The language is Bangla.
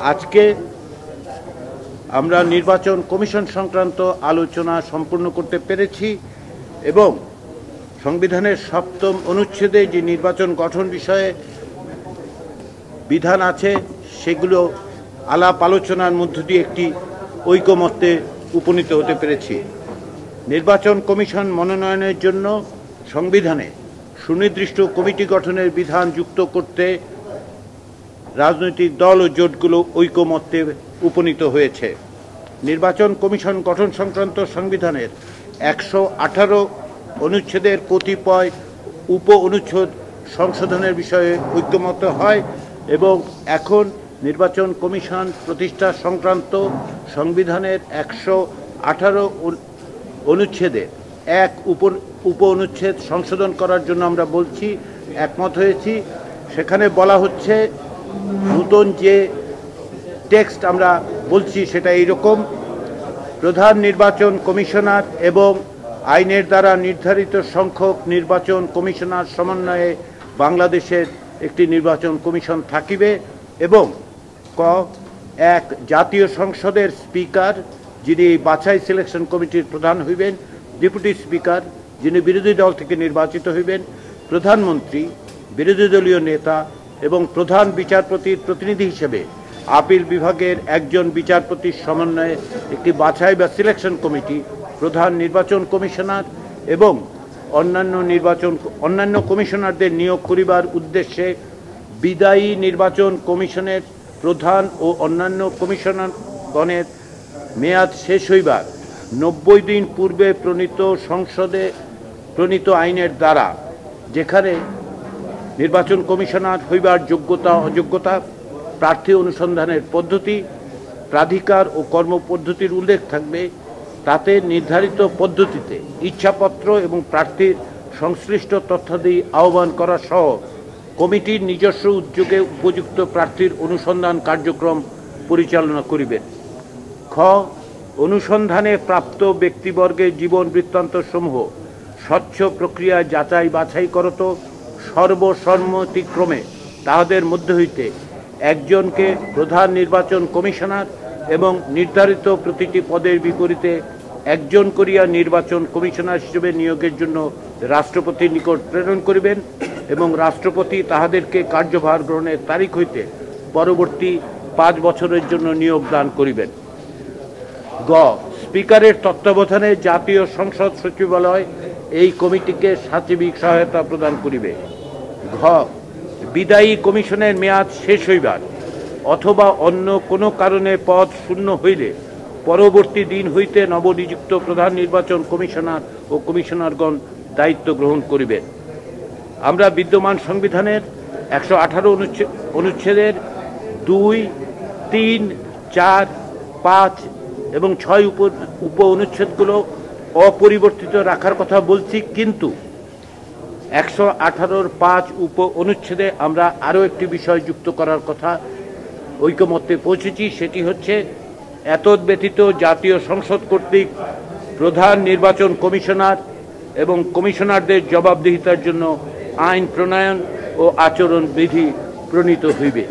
আজকে আমরা নির্বাচন কমিশন সংক্রান্ত আলোচনা সম্পূর্ণ করতে পেরেছি এবং সংবিধানের ৭ম অনুচ্ছেদে যে নির্বাচন গঠন বিষয়ে বিধান আছে সেগুলো আলাপ আলোচনার মধ্য দিয়ে একটি ঐকমত্যে উপনীত হতে পেরেছি। নির্বাচন কমিশন মনোনয়নের জন্য সংবিধানে সুনির্দিষ্ট কমিটি গঠনের বিধান যুক্ত করতে রাজনৈতিক দল ও জোটগুলো ঐকমত্যে উপনীত হয়েছে। নির্বাচন কমিশন গঠন সংক্রান্ত সংবিধানের ১১৮ অনুচ্ছেদের কতিপয় উপ অনুচ্ছেদ সংশোধনের বিষয়ে ঐকমত্য হয় এবং এখন নির্বাচন কমিশন প্রতিষ্ঠা সংক্রান্ত সংবিধানের ১১৮ অনুচ্ছেদে এক উপ অনুচ্ছেদ সংশোধন করার জন্য আমরা বলছি, একমত হয়েছি। সেখানে বলা হচ্ছে, নতুন যে টেক্সট আমরা বলছি সেটা এইরকম: প্রধান নির্বাচন কমিশনার এবং আইনের দ্বারা নির্ধারিত সংখ্যক নির্বাচন কমিশনার সমন্বয়ে বাংলাদেশের একটি নির্বাচন কমিশন থাকিবে এবং এক জাতীয় সংসদের স্পিকার, যিনি বাছাই সিলেকশন কমিটির প্রধান হইবেন, ডেপুটি স্পিকার, যিনি বিরোধী দল থেকে নির্বাচিত হইবেন, প্রধানমন্ত্রী, বিরোধী দলীয় নেতা এবং প্রধান বিচারপতির প্রতিনিধি হিসেবে আপিল বিভাগের একজন বিচারপতির সমন্বয়ে একটি বাছাই বা সিলেকশন কমিটি, প্রধান নির্বাচন কমিশনার এবং অন্যান্য কমিশনারদের নিয়োগ করিবার উদ্দেশ্যে বিদায়ী নির্বাচন কমিশনের প্রধান ও অন্যান্য কমিশনারগণের মেয়াদ শেষ হইবার ৯০ দিন পূর্বে সংসদে প্রণীত আইনের দ্বারা, যেখানে নির্বাচন কমিশনার হইবার যোগ্যতা অযোগ্যতা, প্রার্থী অনুসন্ধানের পদ্ধতি, প্রাধিকার ও কর্মপদ্ধতির উল্লেখ থাকবে, তাতে নির্ধারিত পদ্ধতিতে ইচ্ছাপত্র এবং প্রার্থীর সংশ্লিষ্ট তথ্যাদি আহ্বান করা সহ কমিটির নিজস্ব উদ্যোগে উপযুক্ত প্রার্থীর অনুসন্ধান কার্যক্রম পরিচালনা করিবেন। খ. অনুসন্ধানে প্রাপ্ত ব্যক্তিবর্গের জীবন বৃত্তান্তসমূহ স্বচ্ছ প্রক্রিয়ায় যাচাই বাছাই করত সর্বসম্মতিক্রমে তাহাদের মধ্য হইতে একজনকে প্রধান নির্বাচন কমিশনার এবং নির্ধারিত প্রতিটি পদের বিপরীতে একজন করিয়া নির্বাচন কমিশনার হিসেবে নিয়োগের জন্য রাষ্ট্রপতির নিকট প্রেরণ করিবেন এবং রাষ্ট্রপতি তাহাদেরকে কার্যভার গ্রহণের তারিখ হইতে পরবর্তী ৫ বছরের জন্য নিয়োগ দান করিবেন। গ. স্পিকারের তত্ত্বাবধানে জাতীয় সংসদ সচিবালয় এই কমিটিকে সাচিবিক সহায়তা প্রদান করিবে। ঘ. বিদায়ী কমিশনের মেয়াদ শেষ হইবার অথবা অন্য কোনো কারণে পদ শূন্য হইলে পরবর্তী দিন হইতে নবনিযুক্ত প্রধান নির্বাচন কমিশনার ও কমিশনারগণ দায়িত্ব গ্রহণ করিবেন। আমরা বিদ্যমান সংবিধানের ১১৮ অনুচ্ছেদের ২, ৩, ৪, ৫ এবং ৬ উপ অনুচ্ছেদগুলো অপরিবর্তিত রাখার কথা বলছি, কিন্তু ১১৮-র ৫ উপ অনুচ্ছেদে আমরা আরও একটি বিষয় যুক্ত করার কথা ঐকমত্যে পৌঁছেছি। সেটি হচ্ছে, এতদ ব্যতীত জাতীয় সংসদ কর্তৃক প্রধান নির্বাচন কমিশনার এবং কমিশনারদের জবাবদিহিতার জন্য আইন প্রণয়ন ও আচরণ বিধি প্রণীত হইবে।